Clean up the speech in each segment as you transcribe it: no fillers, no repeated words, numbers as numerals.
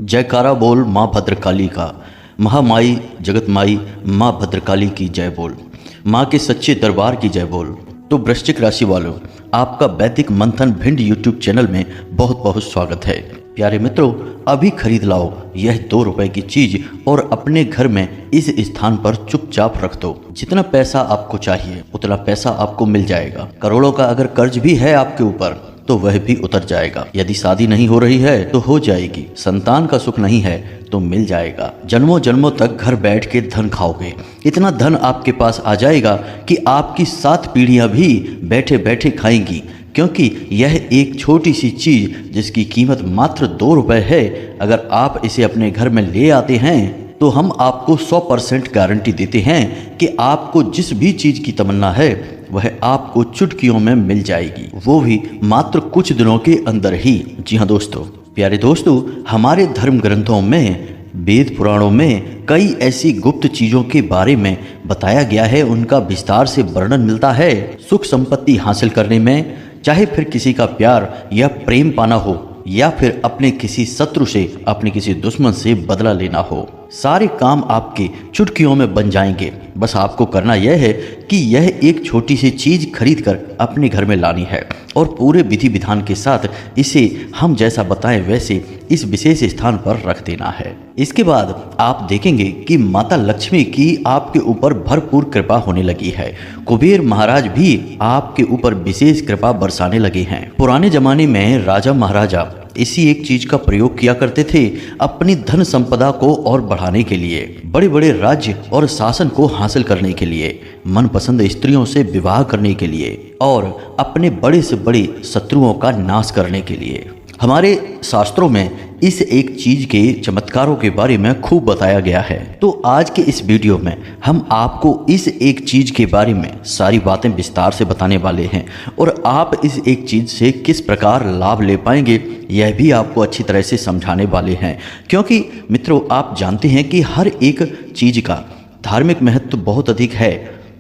जयकारा बोल माँ भद्रकाली का। महामाई जगतमाई माँ भद्रकाली की जय बोल। माँ के सच्चे दरबार की जय बोल। तो वृश्चिक राशि वालों, आपका वैदिक मंथन भिंड यूट्यूब चैनल में बहुत बहुत स्वागत है। प्यारे मित्रों, अभी खरीद लाओ यह 2 रुपए की चीज और अपने घर में इस स्थान पर चुपचाप रख दो। जितना पैसा आपको चाहिए उतना पैसा आपको मिल जाएगा। करोड़ों का अगर कर्ज भी है आपके ऊपर तो वह भी उतर जाएगा। यदि शादी नहीं हो रही है तो हो जाएगी। संतान का सुख नहीं है तो मिल जाएगा। जन्मों जन्मों तक घर बैठ के धन खाओगे। इतना धन आपके पास आ जाएगा कि आपकी 7 पीढ़ियां भी बैठे बैठे खाएंगी, क्योंकि यह एक छोटी सी चीज जिसकी कीमत मात्र 2 रुपए है, अगर आप इसे अपने घर में ले आते हैं तो हम आपको 100% गारंटी देते हैं कि आपको जिस भी चीज की तमन्ना है वह आपको चुटकियों में मिल जाएगी, वो भी मात्र कुछ दिनों के अंदर ही। जी हाँ दोस्तों, प्यारे दोस्तों, हमारे धर्म ग्रंथों में, वेद पुराणों में कई ऐसी गुप्त चीजों के बारे में बताया गया है। उनका विस्तार से वर्णन मिलता है। सुख संपत्ति हासिल करने में, चाहे फिर किसी का प्यार या प्रेम पाना हो, या फिर अपने किसी शत्रु से, अपने किसी दुश्मन से बदला लेना हो, सारे काम आपके चुटकियों में बन जाएंगे। बस आपको करना यह है कि यह एक छोटी सी चीज खरीद कर अपने घर में लानी है और पूरे विधि विधान के साथ इसे हम जैसा बताएं वैसे इस विशेष स्थान पर रख देना है। इसके बाद आप देखेंगे कि माता लक्ष्मी की आपके ऊपर भरपूर कृपा होने लगी है। कुबेर महाराज भी आपके ऊपर विशेष कृपा बरसाने लगे हैं। पुराने जमाने में राजा महाराजा इसी एक चीज का प्रयोग किया करते थे अपनी धन संपदा को और बढ़ाने के लिए, बड़े बड़े राज्य और शासन को हासिल करने के लिए, मनपसंद स्त्रियों से विवाह करने के लिए और अपने बड़े से बड़े शत्रुओं का नाश करने के लिए। हमारे शास्त्रों में इस एक चीज के चमत्कारों के बारे में खूब बताया गया है। तो आज के इस वीडियो में हम आपको इस एक चीज के बारे में सारी बातें विस्तार से बताने वाले हैं और आप इस एक चीज से किस प्रकार लाभ ले पाएंगे यह भी आपको अच्छी तरह से समझाने वाले हैं। क्योंकि मित्रों, आप जानते हैं कि हर एक चीज का धार्मिक महत्व बहुत अधिक है,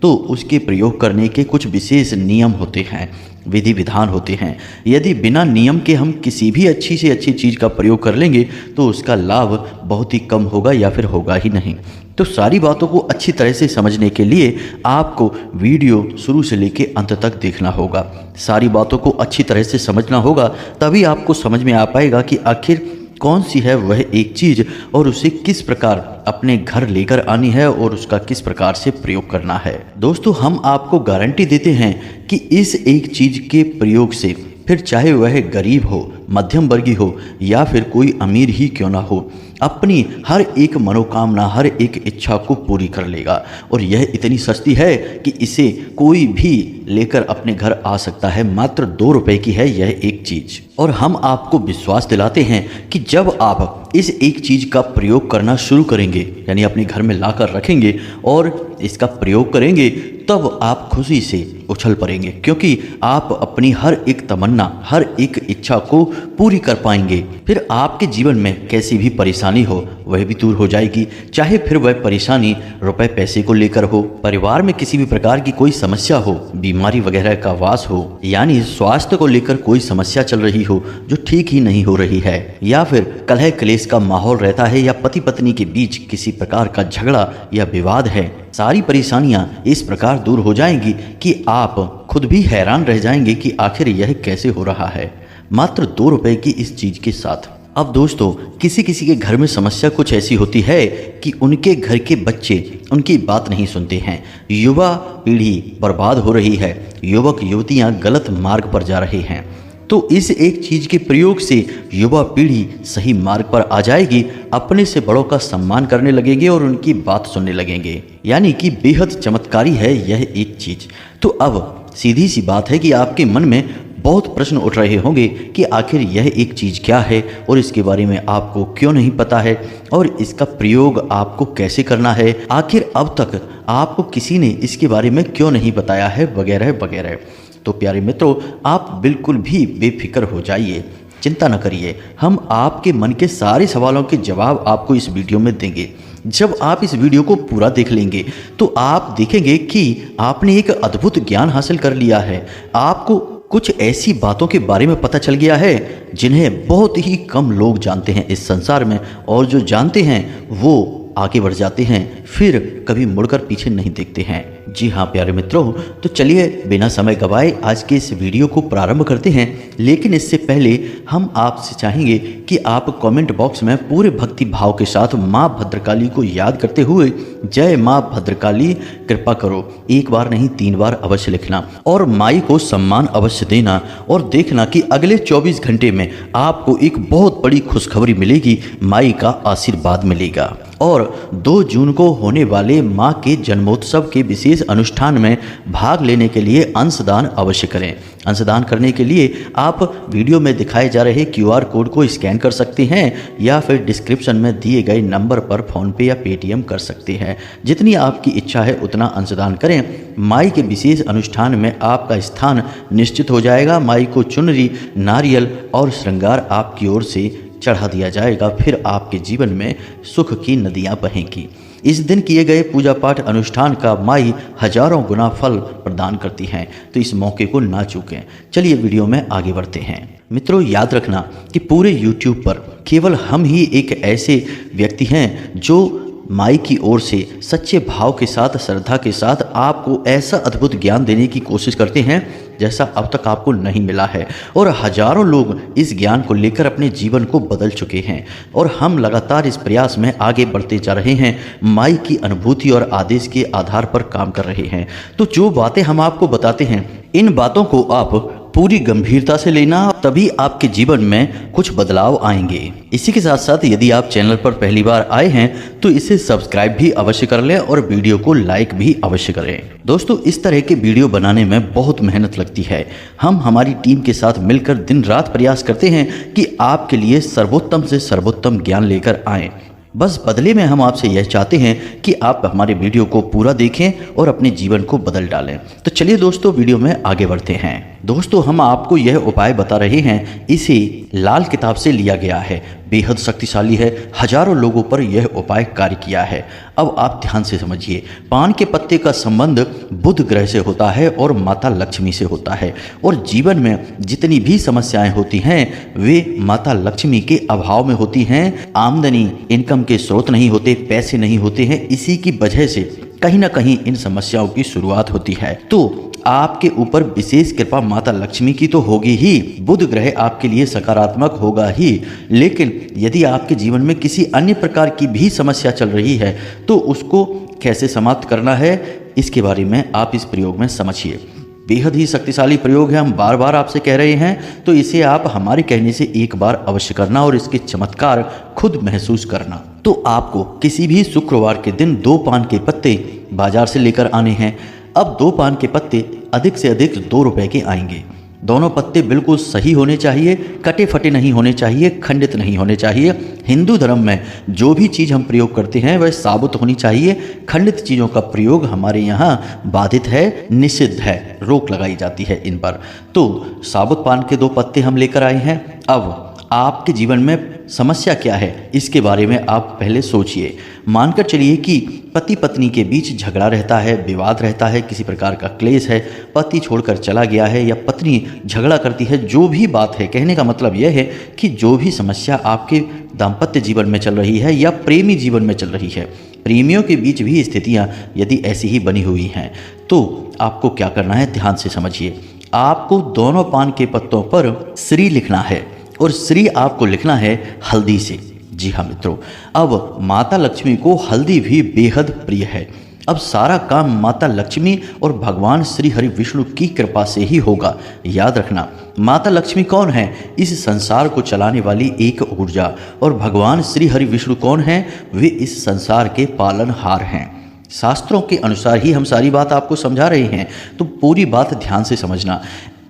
तो उसके प्रयोग करने के कुछ विशेष नियम होते हैं, विधि विधान होते हैं। यदि बिना नियम के हम किसी भी अच्छी से अच्छी चीज़ का प्रयोग कर लेंगे तो उसका लाभ बहुत ही कम होगा या फिर होगा ही नहीं। तो सारी बातों को अच्छी तरह से समझने के लिए आपको वीडियो शुरू से लेकर अंत तक देखना होगा। सारी बातों को अच्छी तरह से समझना होगा, तभी आपको समझ में आ पाएगा कि आखिर कौन सी है वह एक चीज़ और उसे किस प्रकार अपने घर लेकर आनी है और उसका किस प्रकार से प्रयोग करना है। दोस्तों, हम आपको गारंटी देते हैं कि इस एक चीज़ के प्रयोग से, फिर चाहे वह गरीब हो, मध्यम वर्गीय हो या फिर कोई अमीर ही क्यों ना हो, अपनी हर एक मनोकामना, हर एक इच्छा को पूरी कर लेगा। और यह इतनी सस्ती है कि इसे कोई भी लेकर अपने घर आ सकता है। मात्र 2 रुपए की है यह एक चीज। और हम आपको विश्वास दिलाते हैं कि जब आप इस एक चीज का प्रयोग करना शुरू करेंगे, यानी अपने घर में लाकर रखेंगे और इसका प्रयोग करेंगे, तब आप खुशी से उछल पड़ेंगे, क्योंकि आप अपनी हर एक तमन्ना, हर एक इच्छा को पूरी कर पाएंगे। फिर आपके जीवन में कैसी भी परेशानी हो वह भी दूर हो जाएगी, चाहे फिर वह परेशानी रुपए पैसे को लेकर हो, परिवार में किसी भी प्रकार की कोई समस्या हो, बीमारी वगैरह का वास हो, यानी स्वास्थ्य को लेकर कोई समस्या चल रही हो जो ठीक ही नहीं हो रही है, या फिर कलह क्लेश का माहौल रहता है, या पति पत्नी के बीच किसी प्रकार का झगड़ा या विवाद है, सारी परेशानियां इस प्रकार दूर हो जाएंगी कि आप खुद भी हैरान रह जाएंगे कि आखिर यह कैसे हो रहा है, मात्र 2 रुपए की इस चीज के साथ। अब दोस्तों, किसी किसी के घर में समस्या कुछ ऐसी होती है कि उनके घर के बच्चे उनकी बात नहीं सुनते हैं, युवा पीढ़ी बर्बाद हो रही है, युवक युवतियां गलत मार्ग पर जा रहे हैं। तो इस एक चीज के प्रयोग से युवा पीढ़ी सही मार्ग पर आ जाएगी, अपने से बड़ों का सम्मान करने लगेंगे और उनकी बात सुनने लगेंगे, यानी कि बेहद चमत्कारी है यह एक चीज। तो अब सीधी सी बात है कि आपके मन में बहुत प्रश्न उठ रहे होंगे कि आखिर यह एक चीज़ क्या है और इसके बारे में आपको क्यों नहीं पता है और इसका प्रयोग आपको कैसे करना है, आखिर अब तक आपको किसी ने इसके बारे में क्यों नहीं बताया है, वगैरह वगैरह। तो प्यारे मित्रों, आप बिल्कुल भी बेफिक्र हो जाइए, चिंता न करिए। हम आपके मन के सारे सवालों के जवाब आपको इस वीडियो में देंगे। जब आप इस वीडियो को पूरा देख लेंगे तो आप देखेंगे कि आपने एक अद्भुत ज्ञान हासिल कर लिया है। आपको कुछ ऐसी बातों के बारे में पता चल गया है जिन्हें बहुत ही कम लोग जानते हैं इस संसार में, और जो जानते हैं वो आगे बढ़ जाते हैं, फिर कभी मुड़कर पीछे नहीं देखते हैं। जी हाँ प्यारे मित्रों, तो चलिए बिना समय गवाए आज के इस वीडियो को प्रारंभ करते हैं। लेकिन इससे पहले हम आपसे चाहेंगे कि आप कमेंट बॉक्स में पूरे भक्ति भाव के साथ माँ भद्रकाली को याद करते हुए जय माँ भद्रकाली कृपा करो एक बार नहीं 3 बार अवश्य लिखना, और माई को सम्मान अवश्य देना, और देखना कि अगले 24 घंटे में आपको एक बहुत बड़ी खुशखबरी मिलेगी, माई का आशीर्वाद मिलेगा। और 2 जून को होने वाले माँ के जन्मोत्सव के विशेष अनुष्ठान में भाग लेने के लिए अंशदान अवश्य करें। अंशदान करने के लिए आप वीडियो में दिखाए जा रहे QR कोड को स्कैन कर सकते हैं या फिर डिस्क्रिप्शन में दिए गए नंबर पर फ़ोनपे या पेटीएम कर सकते हैं। जितनी आपकी इच्छा है उतना अंशदान करें। माई के विशेष अनुष्ठान में आपका स्थान निश्चित हो जाएगा। माई को चुनरी, नारियल और श्रृंगार आपकी ओर से चढ़ा दिया जाएगा। फिर आपके जीवन में सुख की नदियाँ बहेंगी। इस दिन किए गए पूजा पाठ अनुष्ठान का माई हजारों गुना फल प्रदान करती हैं, तो इस मौके को ना चूकें। चलिए वीडियो में आगे बढ़ते हैं। मित्रों याद रखना कि पूरे YouTube पर केवल हम ही एक ऐसे व्यक्ति हैं जो माई की ओर से सच्चे भाव के साथ, श्रद्धा के साथ आपको ऐसा अद्भुत ज्ञान देने की कोशिश करते हैं जैसा अब तक आपको नहीं मिला है, और हजारों लोग इस ज्ञान को लेकर अपने जीवन को बदल चुके हैं, और हम लगातार इस प्रयास में आगे बढ़ते जा रहे हैं। माई की अनुभूति और आदेश के आधार पर काम कर रहे हैं। तो जो बातें हम आपको बताते हैं, इन बातों को आप पूरी गंभीरता से लेना, तभी आपके जीवन में कुछ बदलाव आएंगे। इसी के साथ साथ यदि आप चैनल पर पहली बार आए हैं तो इसे सब्सक्राइब भी अवश्य कर लें और वीडियो को लाइक भी अवश्य करें। दोस्तों इस तरह के वीडियो बनाने में बहुत मेहनत लगती है। हम हमारी टीम के साथ मिलकर दिन रात प्रयास करते हैं कि आपके लिए सर्वोत्तम से सर्वोत्तम ज्ञान लेकर आएँ। बस बदले में हम आपसे यह चाहते हैं कि आप हमारे वीडियो को पूरा देखें और अपने जीवन को बदल डालें। तो चलिए दोस्तों वीडियो में आगे बढ़ते हैं। दोस्तों हम आपको यह उपाय बता रहे हैं, इसे लाल किताब से लिया गया है, बेहद शक्तिशाली है, हजारों लोगों पर यह उपाय कार्य किया है। अब आप ध्यान से समझिए। पान के पत्ते का संबंध बुध ग्रह से होता है और माता लक्ष्मी से होता है, और जीवन में जितनी भी समस्याएं होती हैं वे माता लक्ष्मी के अभाव में होती हैं। आमदनी, इनकम के स्रोत नहीं होते, पैसे नहीं होते हैं, इसी की वजह से कहीं ना कहीं इन समस्याओं की शुरुआत होती है। तो आपके ऊपर विशेष कृपा माता लक्ष्मी की तो होगी ही, बुध ग्रह आपके लिए सकारात्मक होगा ही, लेकिन यदि आपके जीवन में किसी अन्य प्रकार की भी समस्या चल रही है तो उसको कैसे समाप्त करना है इसके बारे में आप इस प्रयोग में समझिए। बेहद ही शक्तिशाली प्रयोग है, हम बार बार आपसे कह रहे हैं, तो इसे आप हमारे कहने से एक बार अवश्य करना और इसके चमत्कार खुद महसूस करना। तो आपको किसी भी शुक्रवार के दिन 2 पान के पत्ते बाजार से लेकर आने हैं। अब 2 पान के पत्ते अधिक से अधिक 2 रुपए के आएंगे। दोनों पत्ते बिल्कुल सही होने चाहिए, कटे फटे नहीं होने चाहिए, खंडित नहीं होने चाहिए। हिंदू धर्म में जो भी चीज़ हम प्रयोग करते हैं वह साबुत होनी चाहिए। खंडित चीज़ों का प्रयोग हमारे यहाँ बाधित है, निषिद्ध है, रोक लगाई जाती है इन पर। तो साबुत पान के 2 पत्ते हम लेकर आए हैं। अब आपके जीवन में समस्या क्या है इसके बारे में आप पहले सोचिए। मानकर चलिए कि पति पत्नी के बीच झगड़ा रहता है, विवाद रहता है, किसी प्रकार का क्लेश है, पति छोड़कर चला गया है या पत्नी झगड़ा करती है, जो भी बात है, कहने का मतलब यह है कि जो भी समस्या आपके दाम्पत्य जीवन में चल रही है या प्रेमी जीवन में चल रही है, प्रेमियों के बीच भी स्थितियाँ यदि ऐसी ही बनी हुई हैं, तो आपको क्या करना है ध्यान से समझिए। आपको दोनों पान के पत्तों पर श्री लिखना है, और श्री आपको लिखना है हल्दी से। जी हाँ मित्रों, अब माता लक्ष्मी को हल्दी भी बेहद प्रिय है। अब सारा काम माता लक्ष्मी और भगवान श्री हरि विष्णु की कृपा से ही होगा। याद रखना, माता लक्ष्मी कौन है? इस संसार को चलाने वाली एक ऊर्जा, और भगवान श्री हरि विष्णु कौन है? वे इस संसार के पालनहार हैं। शास्त्रों के अनुसार ही हम सारी बात आपको समझा रहे हैं, तो पूरी बात ध्यान से समझना।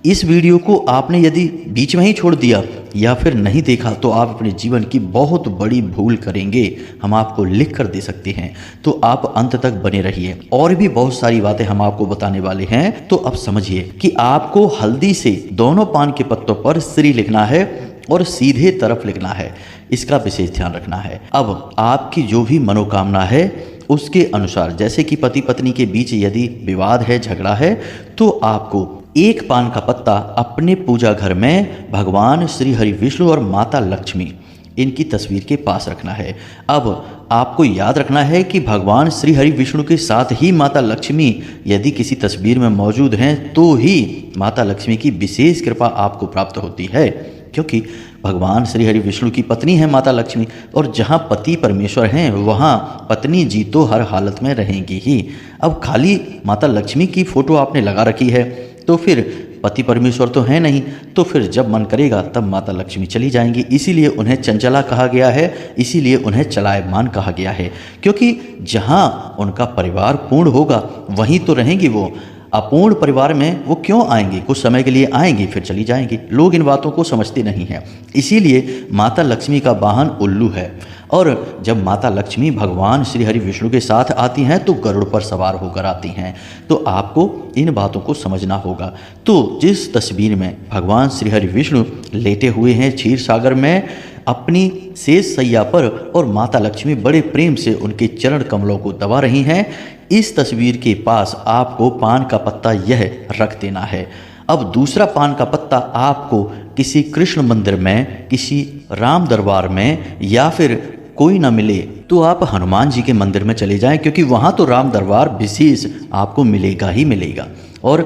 इस वीडियो को आपने यदि बीच में ही छोड़ दिया या फिर नहीं देखा तो आप अपने जीवन की बहुत बड़ी भूल करेंगे, हम आपको लिख कर दे सकते हैं। तो आप अंत तक बने रहिए, और भी बहुत सारी बातें हम आपको बताने वाले हैं। तो अब समझिए कि आपको हल्दी से दोनों पान के पत्तों पर श्री लिखना है और सीधे तरफ लिखना है, इसका विशेष ध्यान रखना है। अब आपकी जो भी मनोकामना है उसके अनुसार, जैसे कि पति पत्नी के बीच यदि विवाद है, झगड़ा है, तो आपको एक पान का पत्ता अपने पूजा घर में भगवान श्री हरि विष्णु और माता लक्ष्मी इनकी तस्वीर के पास रखना है। अब आपको याद रखना है कि भगवान श्री हरि विष्णु के साथ ही माता लक्ष्मी यदि किसी तस्वीर में मौजूद हैं तो ही माता लक्ष्मी की विशेष कृपा आपको प्राप्त होती है, क्योंकि भगवान श्री हरि विष्णु की पत्नी है माता लक्ष्मी, और जहाँ पति परमेश्वर हैं वहाँ पत्नी जी तो हर हालत में रहेंगी ही। अब खाली माता लक्ष्मी की फोटो आपने लगा रखी है तो फिर पति परमेश्वर तो है नहीं, तो फिर जब मन करेगा तब माता लक्ष्मी चली जाएंगी। इसीलिए उन्हें चंचला कहा गया है, इसीलिए उन्हें चलायमान कहा गया है, क्योंकि जहाँ उनका परिवार पूर्ण होगा वहीं तो रहेंगी वो। अपूर्ण परिवार में वो क्यों आएंगी? कुछ समय के लिए आएंगी फिर चली जाएंगी। लोग इन बातों को समझते नहीं हैं। इसीलिए माता लक्ष्मी का वाहन उल्लू है, और जब माता लक्ष्मी भगवान श्री हरि विष्णु के साथ आती हैं तो गरुड़ पर सवार होकर आती हैं। तो आपको इन बातों को समझना होगा। तो जिस तस्वीर में भगवान श्री हरि विष्णु लेटे हुए हैं क्षीर सागर में अपनी शेष सैया पर, और माता लक्ष्मी बड़े प्रेम से उनके चरण कमलों को दबा रही हैं, इस तस्वीर के पास आपको पान का पत्ता यह रख देना है। अब दूसरा पान का पत्ता आपको किसी कृष्ण मंदिर में, किसी राम दरबार में, या फिर कोई ना मिले तो आप हनुमान जी के मंदिर में चले जाएं, क्योंकि वहाँ तो राम दरबार विशेष आपको मिलेगा ही मिलेगा। और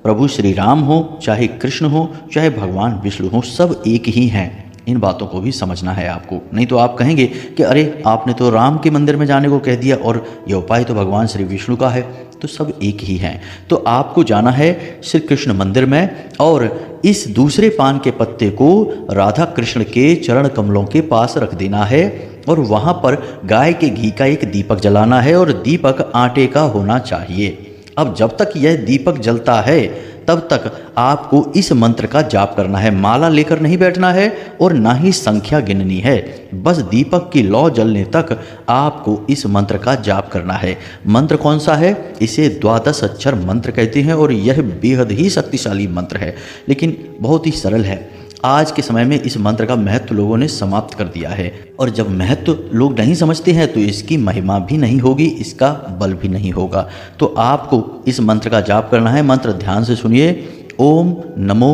प्रभु श्री राम हो, चाहे कृष्ण हो, चाहे भगवान विष्णु हो, सब एक ही हैं। इन बातों को भी समझना है आपको, नहीं तो आप कहेंगे कि अरे आपने तो राम के मंदिर में जाने को कह दिया और यह उपाय तो भगवान श्री विष्णु का है। तो सब एक ही हैं। तो आपको जाना है श्री कृष्ण मंदिर में, और इस दूसरे पान के पत्ते को राधा कृष्ण के चरण कमलों के पास रख देना है, और वहाँ पर गाय के घी का एक दीपक जलाना है, और दीपक आटे का होना चाहिए। अब जब तक यह दीपक जलता है तब तक आपको इस मंत्र का जाप करना है। माला लेकर नहीं बैठना है और ना ही संख्या गिननी है, बस दीपक की लौ जलने तक आपको इस मंत्र का जाप करना है। मंत्र कौन सा है? इसे द्वादश अक्षर मंत्र कहते हैं, और यह बेहद ही शक्तिशाली मंत्र है, लेकिन बहुत ही सरल है। आज के समय में इस मंत्र का महत्व लोगों ने समाप्त कर दिया है, और जब महत्व लोग नहीं समझते हैं तो इसकी महिमा भी नहीं होगी, इसका बल भी नहीं होगा। तो आपको इस मंत्र का जाप करना है। मंत्र ध्यान से सुनिए। ओम नमो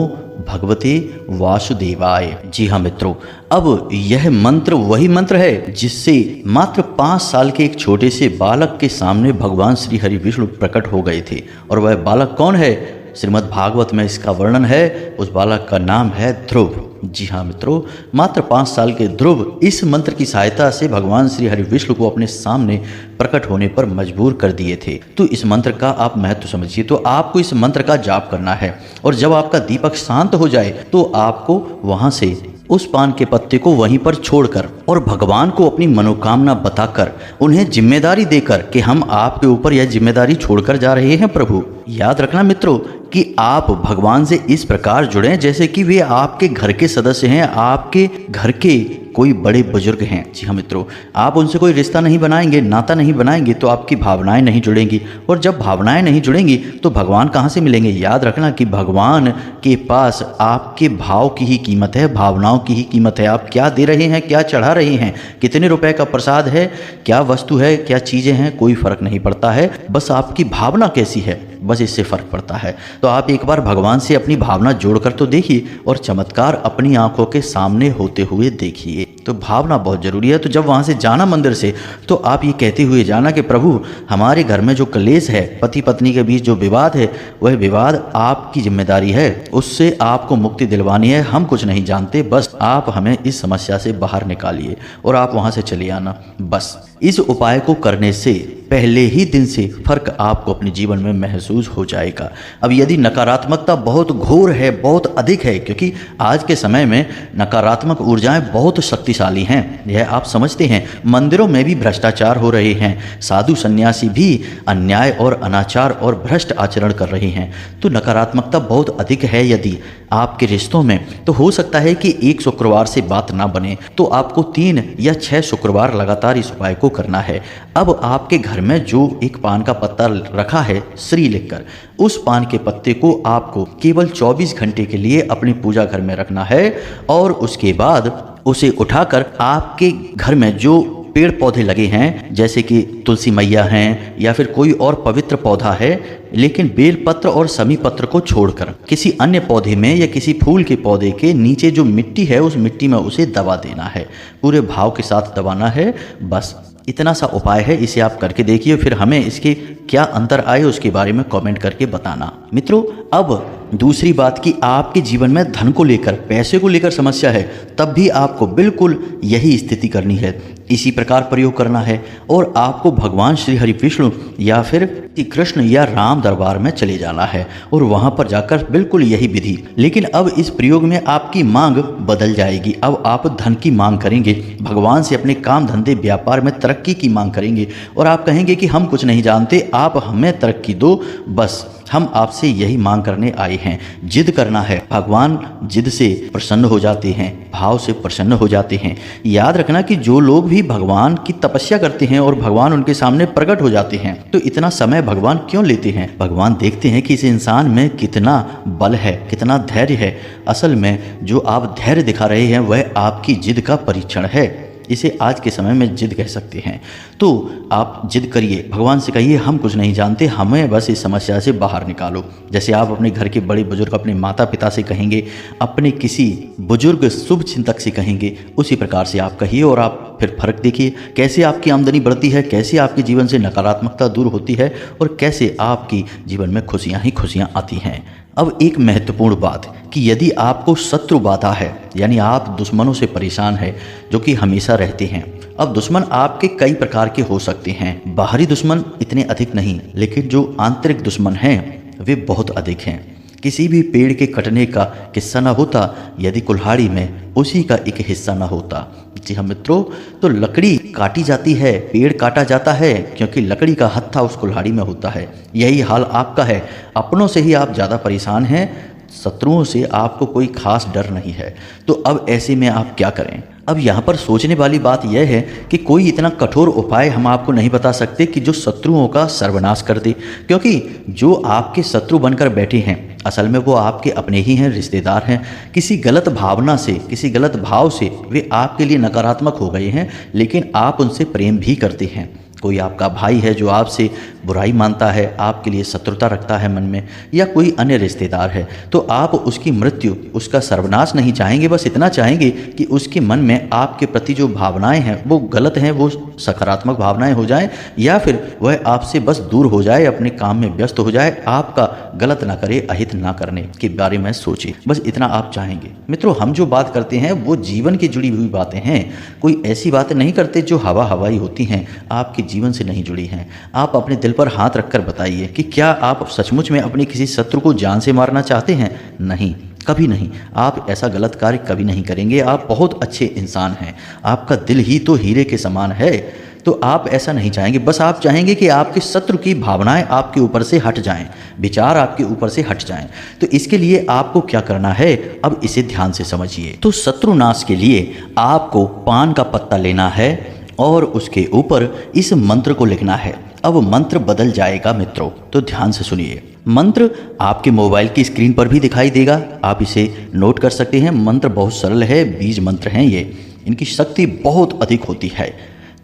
भगवते वासुदेवाय। जी हाँ मित्रों, अब यह मंत्र वही मंत्र है जिससे मात्र 5 साल के एक छोटे से बालक के सामने भगवान श्री हरि विष्णु प्रकट हो गए थे। और वह बालक कौन है? श्रीमद् भागवत में इसका वर्णन है। उस बालक का नाम है ध्रुव। जी हाँ मित्रों, मात्र 5 साल के ध्रुव इस मंत्र की सहायता से भगवान श्री हरि विष्णु को अपने सामने प्रकट होने पर मजबूर कर दिए थे। तो इस मंत्र का आप महत्व समझिए। तो आपको इस मंत्र का जाप करना है, और जब आपका दीपक शांत हो जाए तो आपको वहां से उस पान के पत्ते को वहीं पर छोड़कर और भगवान को अपनी मनोकामना बताकर, उन्हें जिम्मेदारी देकर कि हम आपके ऊपर यह जिम्मेदारी छोड़कर जा रहे हैं प्रभु। याद रखना मित्रों कि आप भगवान से इस प्रकार जुड़ें जैसे कि वे आपके घर के सदस्य हैं, आपके घर के कोई बड़े बुजुर्ग हैं। जी हाँ मित्रों, आप उनसे कोई रिश्ता नहीं बनाएंगे, नाता नहीं बनाएंगे तो आपकी भावनाएं नहीं जुड़ेंगी, और जब भावनाएं नहीं जुड़ेंगी तो भगवान कहाँ से मिलेंगे? याद रखना कि भगवान के पास आपके भाव की ही कीमत है, भावनाओं की ही कीमत है। आप क्या दे रहे हैं, क्या चढ़ा रहे हैं, कितने रुपए का प्रसाद है, क्या वस्तु है, क्या चीज़ें हैं, कोई फर्क नहीं पड़ता है। बस आपकी भावना कैसी है, बस इससे फर्क पड़ता है। तो आप एक बार भगवान से अपनी भावना जोड़कर तो देखिए, और चमत्कार अपनी आंखों के सामने होते हुए देखिए। तो भावना बहुत जरूरी है। तो जब वहां से जाना मंदिर से, तो आप ये कहते हुए जाना कि प्रभु, हमारे घर में जो कलेश है, पति पत्नी के बीच जो विवाद है, वह विवाद आपकी जिम्मेदारी है, उससे आपको मुक्ति दिलवानी है। हम कुछ नहीं जानते, बस आप हमें इस समस्या से बाहर निकालिए, और आप वहां से चले आना। बस इस उपाय को करने से पहले ही दिन से फर्क आपको अपने जीवन में महसूस हो जाएगा। अब यदि नकारात्मकता बहुत घोर है, बहुत अधिक है, क्योंकि आज के समय में नकारात्मक ऊर्जाएं बहुत शक्तिशाली हैं, यह आप समझते हैं। मंदिरों में भी भ्रष्टाचार हो रहे हैं, साधु सन्यासी भी अन्याय और अनाचार और भ्रष्ट आचरण कर रहे हैं। तो नकारात्मकता बहुत अधिक है यदि आपके रिश्तों में, तो हो सकता है कि एक शुक्रवार से बात ना बने, तो आपको 3 या 6 शुक्रवार लगातार इस उपाय को करना है। अब आपके घर में जो एक पान का पत्ता रखा है श्री लिखकर, उस पान के पत्ते को आपको केवल 24 घंटे के लिए अपनी पूजा घर में रखना है, और उसके बाद उसे उठाकर आपके घर में जो पेड़ पौधे लगे हैं, जैसे कि तुलसी मैया हैं या फिर कोई और पवित्र पौधा है, लेकिन बेलपत्र और समी पत्र को छोड़कर किसी अन्य पौधे में या किसी फूल के पौधे के नीचे जो मिट्टी है उस मिट्टी में उसे दबा देना है, पूरे भाव के साथ दबाना है। बस इतना सा उपाय है, इसे आप करके देखिए, फिर हमें इसके क्या अंतर आए उसके बारे में कमेंट करके बताना। मित्रों, अब दूसरी बात कि आपके जीवन में धन को लेकर, पैसे को लेकर समस्या है, तब भी आपको बिल्कुल यही स्थिति करनी है, इसी प्रकार प्रयोग करना है और आपको भगवान श्री हरि विष्णु या फिर कृष्ण या राम दरबार में चले जाना है और वहां पर जाकर बिल्कुल यही विधि। लेकिन अब इस प्रयोग में आपकी मांग बदल जाएगी। अब आप धन की मांग करेंगे, भगवान से अपने काम धंधे व्यापार में तरक्की की मांग करेंगे और आप कहेंगे कि हम कुछ नहीं जानते, आप हमें तरक्की दो, बस हम आपसे यही मांग करने आए हैं। जिद करना है, भगवान जिद से प्रसन्न हो जाते हैं, भाव से प्रसन्न हो जाते हैं। याद रखना कि जो लोग भी भगवान की तपस्या करते हैं और भगवान उनके सामने प्रकट हो जाते हैं, तो इतना समय भगवान क्यों लेते हैं? भगवान देखते हैं कि इस इंसान में कितना बल है, कितना धैर्य है। असल में जो आप धैर्य दिखा रहे हैं वह आपकी जिद का परीक्षण है। इसे आज के समय में जिद कह सकते हैं। तो आप जिद करिए, भगवान से कहिए हम कुछ नहीं जानते, हमें बस इस समस्या से बाहर निकालो। जैसे आप अपने घर के बड़े बुजुर्ग, अपने माता पिता से कहेंगे, अपने किसी बुजुर्ग शुभ चिंतक से कहेंगे, उसी प्रकार से आप कहिए और आप फिर फर्क देखिए, कैसे आपकी आमदनी बढ़ती है, कैसे आपके जीवन से नकारात्मकता दूर होती है और कैसे आपकी जीवन में खुशियाँ ही खुशियाँ आती हैं। अब एक महत्वपूर्ण बात कि यदि आपको शत्रु बाधा है, यानी आप दुश्मनों से परेशान है जो कि हमेशा रहते हैं। अब दुश्मन आपके कई प्रकार के हो सकते हैं। बाहरी दुश्मन इतने अधिक नहीं, लेकिन जो आंतरिक दुश्मन हैं वे बहुत अधिक हैं। किसी भी पेड़ के कटने का किस्सा न होता यदि कुल्हाड़ी में उसी का एक हिस्सा न होता। जी हाँ मित्रों, तो लकड़ी काटी जाती है, पेड़ काटा जाता है क्योंकि लकड़ी का हत्था उस कुल्हाड़ी में होता है। यही हाल आपका है। अपनों से ही आप ज़्यादा परेशान हैं, शत्रुओं से आपको कोई खास डर नहीं है। तो अब ऐसे में आप क्या करें? अब यहाँ पर सोचने वाली बात यह है कि कोई इतना कठोर उपाय हम आपको नहीं बता सकते कि जो शत्रुओं का सर्वनाश कर दे, क्योंकि जो आपके शत्रु बनकर बैठे हैं असल में वो आपके अपने ही हैं, रिश्तेदार हैं। किसी गलत भावना से, किसी गलत भाव से वे आपके लिए नकारात्मक हो गए हैं, लेकिन आप उनसे प्रेम भी करते हैं। कोई आपका भाई है जो आपसे बुराई मानता है, आपके लिए शत्रुता रखता है मन में, या कोई अन्य रिश्तेदार है, तो आप उसकी मृत्यु, उसका सर्वनाश नहीं चाहेंगे, बस इतना चाहेंगे कि उसके मन में आपके प्रति जो भावनाएं हैं वो गलत हैं, वो सकारात्मक भावनाएं हो जाएं, या फिर वह आपसे बस दूर हो जाए, अपने काम में व्यस्त हो जाए, आपका गलत ना करे, अहित ना करने के बारे में सोचे, बस इतना आप चाहेंगे। मित्रों, हम जो बात करते हैं वो जीवन की जुड़ी हुई बातें हैं, कोई ऐसी बातें नहीं करते जो हवाई होती हैं, आपके जीवन से नहीं जुड़ी हैं। आप अपने दिल पर हाथ रखकर बताइए कि क्या आप सचमुच में अपने किसी शत्रु को जान से मारना चाहते हैं? नहीं, कभी नहीं। आप ऐसा गलत कार्य कभी नहीं करेंगे। आप बहुत अच्छे इंसान हैं, आपका दिल ही तो हीरे के समान है, तो आप ऐसा नहीं चाहेंगे। बस आप चाहेंगे कि आपके शत्रु की भावनाएं आपके ऊपर से हट जाएं, विचार आपके ऊपर से हट जाएं। तो इसके लिए आपको क्या करना है, अब इसे ध्यान से समझिए। तो शत्रुनाश के लिए आपको पान का पत्ता लेना है और उसके ऊपर इस मंत्र को लिखना है। अब मंत्र बदल जाएगा मित्रों, तो ध्यान से सुनिए। मंत्र आपके मोबाइल की स्क्रीन पर भी दिखाई देगा, आप इसे नोट कर सकते हैं। मंत्र बहुत सरल है, बीज मंत्र हैं ये, इनकी शक्ति बहुत अधिक होती है।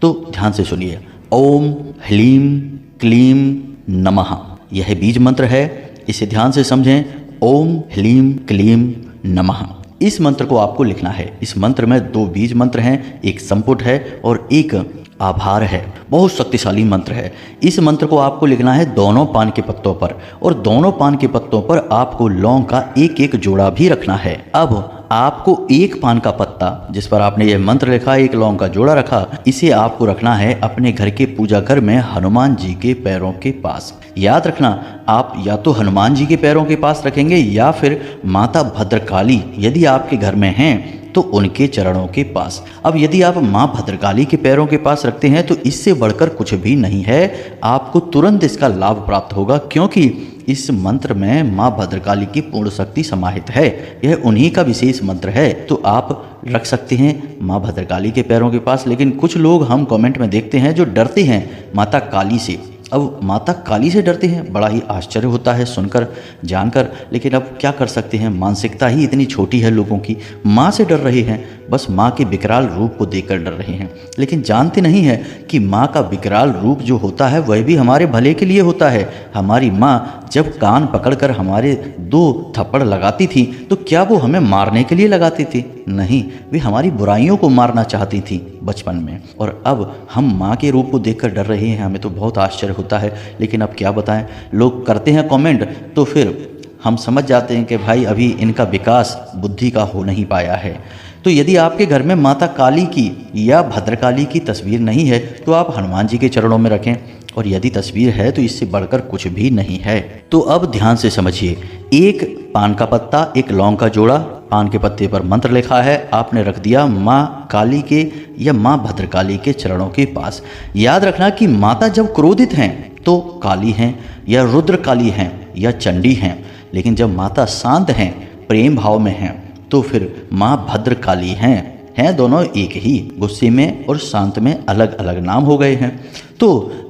तो ध्यान से सुनिए। ओम ह्लीम क्लीम नमः, यह बीज मंत्र है, इसे ध्यान से समझें। ओम ह्लीम क्लीम नमः, इस मंत्र को आपको लिखना है। इस मंत्र में 2 बीज मंत्र हैं, एक संपुट है और एक आभार है। बहुत शक्तिशाली मंत्र है। इस मंत्र को आपको लिखना है दोनों पान के पत्तों पर, और दोनों पान के पत्तों पर आपको लौंग का एक जोड़ा भी रखना है। अब आपको एक पान का पत्ता जिस पर आपने ये मंत्र लिखा, एक लौंग का जोड़ा रखा, इसे आपको रखना है अपने घर के पूजा घर में हनुमान जी के पैरों के पास। याद रखना, आप या तो हनुमान जी के पैरों के पास रखेंगे या फिर माता भद्रकाली यदि आपके घर में हैं तो उनके चरणों के पास। अब यदि आप माँ भद्रकाली के पैरों के पास रखते हैं तो इससे बढ़कर कुछ भी नहीं है, आपको तुरंत इसका लाभ प्राप्त होगा, क्योंकि इस मंत्र में माँ भद्रकाली की पूर्ण शक्ति समाहित है। यह उन्हीं का विशेष मंत्र है। तो आप रख सकते हैं माँ भद्रकाली के पैरों के पास। लेकिन कुछ लोग हम कमेंट में देखते हैं जो डरते हैं माता काली से। अब माता काली से डरते हैं, बड़ा ही आश्चर्य होता है सुनकर जानकर, लेकिन अब क्या कर सकते हैं, मानसिकता ही इतनी छोटी है लोगों की। माँ से डर रहे हैं, बस माँ के विकराल रूप को देखकर डर रहे हैं, लेकिन जानते नहीं है कि माँ का विकराल रूप जो होता है वह भी हमारे भले के लिए होता है। हमारी माँ जब कान पकड़कर हमारे 2 थप्पड़ लगाती थी तो क्या वो हमें मारने के लिए लगाती थी? नहीं, वे हमारी बुराइयों को मारना चाहती थी बचपन में। और अब हम माँ के रूप को देखकर डर रहे हैं, हमें तो बहुत आश्चर्य होता है। लेकिन अब क्या बताएं, लोग करते हैं कमेंट तो फिर हम समझ जाते हैं कि भाई अभी इनका विकास बुद्धि का हो नहीं पाया है। तो यदि आपके घर में माता काली की या भद्रकाली की तस्वीर नहीं है तो आप हनुमान जी के चरणों में रखें, और यदि तस्वीर है तो इससे बढ़कर कुछ भी नहीं है। तो अब ध्यान से समझिए, एक पान का पत्ता, एक लौंग का जोड़ा, पान के पत्ते पर मंत्र लिखा है, आपने रख दिया माँ काली के या माँ भद्रकाली के चरणों के पास। याद रखना कि माता जब क्रोधित हैं तो काली हैं या रुद्र काली हैं या चंडी हैं, लेकिन जब माता शांत हैं, प्रेम भाव में हैं, तो फिर माँ भद्रकाली हैं दोनों एक ही। गुस्से में और शांत में अलग अलग नाम हो गए हैं। तो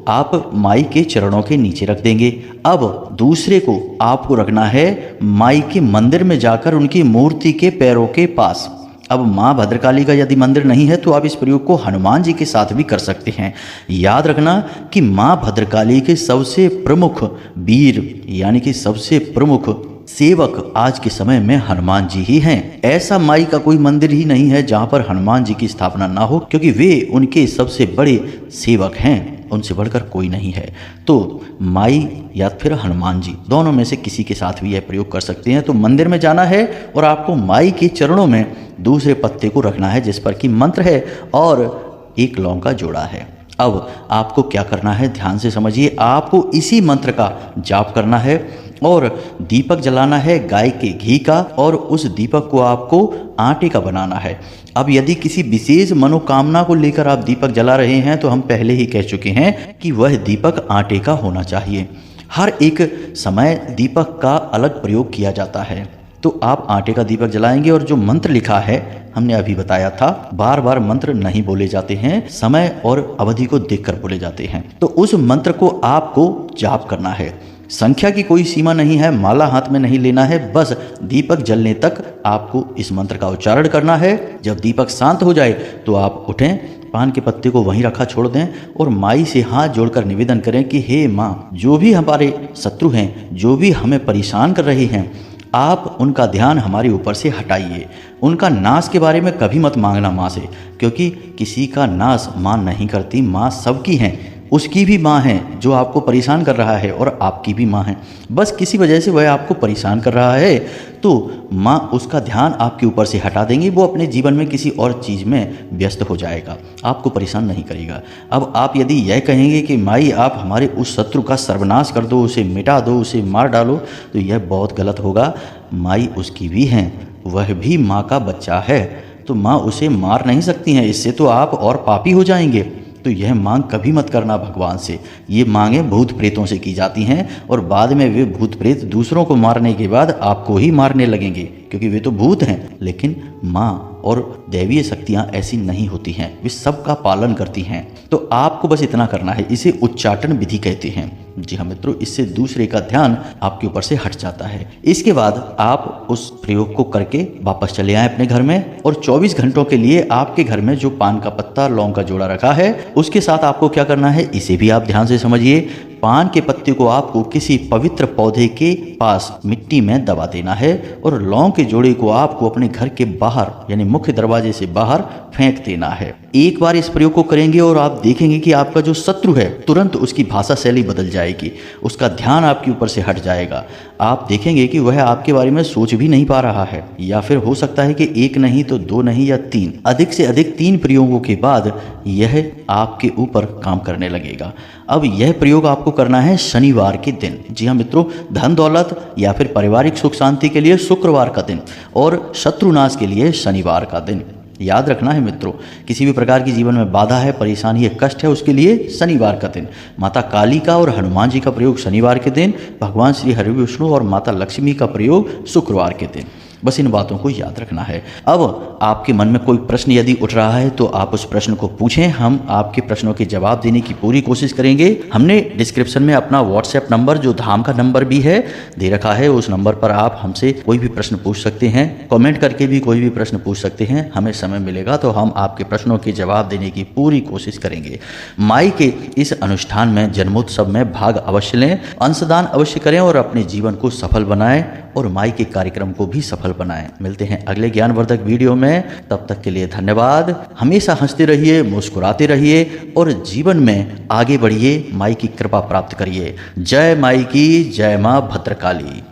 आप माई के चरणों के नीचे रख देंगे। अब दूसरे को आपको रखना है माई के मंदिर में जाकर उनकी मूर्ति के पैरों के पास। अब माँ भद्रकाली का यदि मंदिर नहीं है तो आप इस प्रयोग को हनुमान जी के साथ भी कर सकते हैं। याद रखना कि माँ भद्रकाली के सबसे प्रमुख वीर यानी कि सबसे प्रमुख सेवक आज के समय में हनुमान जी ही हैं। ऐसा माई का कोई मंदिर ही नहीं है जहाँ पर हनुमान जी की स्थापना ना हो, क्योंकि वे उनके सबसे बड़े सेवक हैं, उनसे बढ़कर कोई नहीं है। तो माई या फिर हनुमान जी दोनों में से किसी के साथ भी यह प्रयोग कर सकते हैं। तो मंदिर में जाना है और आपको माई के चरणों में दूसरे पत्ते को रखना है जिस पर कि मंत्र है और एक लौंग का जोड़ा है। अब आपको क्या करना है, ध्यान से समझिए। आपको इसी मंत्र का जाप करना है और दीपक जलाना है गाय के घी का, और उस दीपक को आपको आटे का बनाना है। अब यदि किसी विशेष मनोकामना को लेकर आप दीपक जला रहे हैं तो हम पहले ही कह चुके हैं कि वह दीपक आटे का होना चाहिए। हर एक समय दीपक का अलग प्रयोग किया जाता है। तो आप आटे का दीपक जलाएंगे और जो मंत्र लिखा है हमने अभी बताया था, बार बार मंत्र नहीं बोले जाते हैं, समय और अवधि को देखकर बोले जाते हैं। तो उस मंत्र को आपको जाप करना है। संख्या की कोई सीमा नहीं है, माला हाथ में नहीं लेना है, बस दीपक जलने तक आपको इस मंत्र का उच्चारण करना है। जब दीपक शांत हो जाए तो आप उठें, पान के पत्ते को वहीं रखा छोड़ दें और माई से हाथ जोड़कर निवेदन करें कि हे माँ, जो भी हमारे शत्रु हैं, जो भी हमें परेशान कर रहे हैं, आप उनका ध्यान हमारे ऊपर से हटाइए। उनका नाश के बारे में कभी मत मांगना माँ से, क्योंकि किसी का नाश माँ नहीं करती, माँ सबकी हैं। उसकी भी माँ है जो आपको परेशान कर रहा है और आपकी भी माँ है। बस किसी वजह से वह आपको परेशान कर रहा है तो माँ उसका ध्यान आपके ऊपर से हटा देंगी, वो अपने जीवन में किसी और चीज़ में व्यस्त हो जाएगा, आपको परेशान नहीं करेगा। अब आप यदि यह कहेंगे कि माई आप हमारे उस शत्रु का सर्वनाश कर दो, उसे मिटा दो, उसे मार डालो, तो यह बहुत गलत होगा। माई उसकी भी हैं, वह भी माँ का बच्चा है, तो माँ उसे मार नहीं सकती हैं, इससे तो आप और पापी हो जाएंगे। तो यह मांग कभी मत करना भगवान से। ये मांगें भूत प्रेतों से की जाती हैं और बाद में वे भूत प्रेत दूसरों को मारने के बाद आपको ही मारने लगेंगे, क्योंकि वे तो भूत हैं। लेकिन माँ और दैवीय शक्तियाँ ऐसी नहीं होती हैं, वे सबका पालन करती हैं। तो आपको बस इतना करना है, इसे उच्चाटन विधि कहते हैं। जी हाँ मित्रों, इससे दूसरे का ध्यान आपके ऊपर से हट जाता है। इसके बाद आप उस प्रयोग को करके वापस चले आए अपने घर में, और 24 घंटों के लिए आपके घर में जो पान का पत्ता, लौंग का जोड़ा रखा है, उसके साथ आपको क्या करना है, इसे भी आप ध्यान से समझिए। पान के पत्ते को आपको किसी पवित्र पौधे के पास मिट्टी में दबा देना है और लौंग के जोड़े को आपको अपने घर के बाहर यानी मुख्य दरवाजे से बाहर फेंक देना है। एक बार इस प्रयोग को करेंगे और आप देखेंगे कि आपका जो शत्रु है तुरंत उसकी भाषा शैली बदल जाएगी, उसका ध्यान आपके ऊपर से हट जाएगा। आप देखेंगे कि वह आपके बारे में सोच भी नहीं पा रहा है, या फिर हो सकता है कि एक नहीं तो 2 नहीं या 3, अधिक से अधिक 3 प्रयोगों के बाद यह आपके ऊपर काम करने लगेगा। अब यह प्रयोग आपको करना है शनिवार के दिन। जी हाँ मित्रों, धन दौलत या फिर पारिवारिक सुख शांति के लिए शुक्रवार का दिन और शत्रुनाश के लिए शनिवार का दिन। याद रखना है मित्रों, किसी भी प्रकार की जीवन में बाधा है, परेशानी है, कष्ट है, उसके लिए शनिवार का दिन। माता काली का और हनुमान जी का प्रयोग शनिवार के दिन, भगवान श्री हरि विष्णु और माता लक्ष्मी का प्रयोग शुक्रवार के दिन। बस इन बातों को याद रखना है। अब आपके मन में कोई प्रश्न यदि उठ रहा है तो आप उस प्रश्न को पूछें, हम आपके प्रश्नों के जवाब देने की पूरी कोशिश करेंगे। हमने डिस्क्रिप्शन में अपना व्हाट्सएप नंबर, जो धाम का नंबर भी है, दे रखा है। उस नंबर पर आप हमसे कोई भी प्रश्न पूछ सकते हैं, कमेंट करके भी कोई भी प्रश्न पूछ सकते हैं। हमें समय मिलेगा तो हम आपके प्रश्नों के जवाब देने की पूरी कोशिश करेंगे। माई के इस अनुष्ठान में, जन्मोत्सव में भाग अवश्य लें, अंशदान अवश्य करें और अपने जीवन को सफल बनाएं और माई के कार्यक्रम को भी सफल बनाएं। मिलते हैं अगले ज्ञानवर्धक वीडियो में, तब तक के लिए धन्यवाद। हमेशा हंसते रहिए, मुस्कुराते रहिए और जीवन में आगे बढ़िए, माई की कृपा प्राप्त करिए। जय माई की, जय मां भद्रकाली।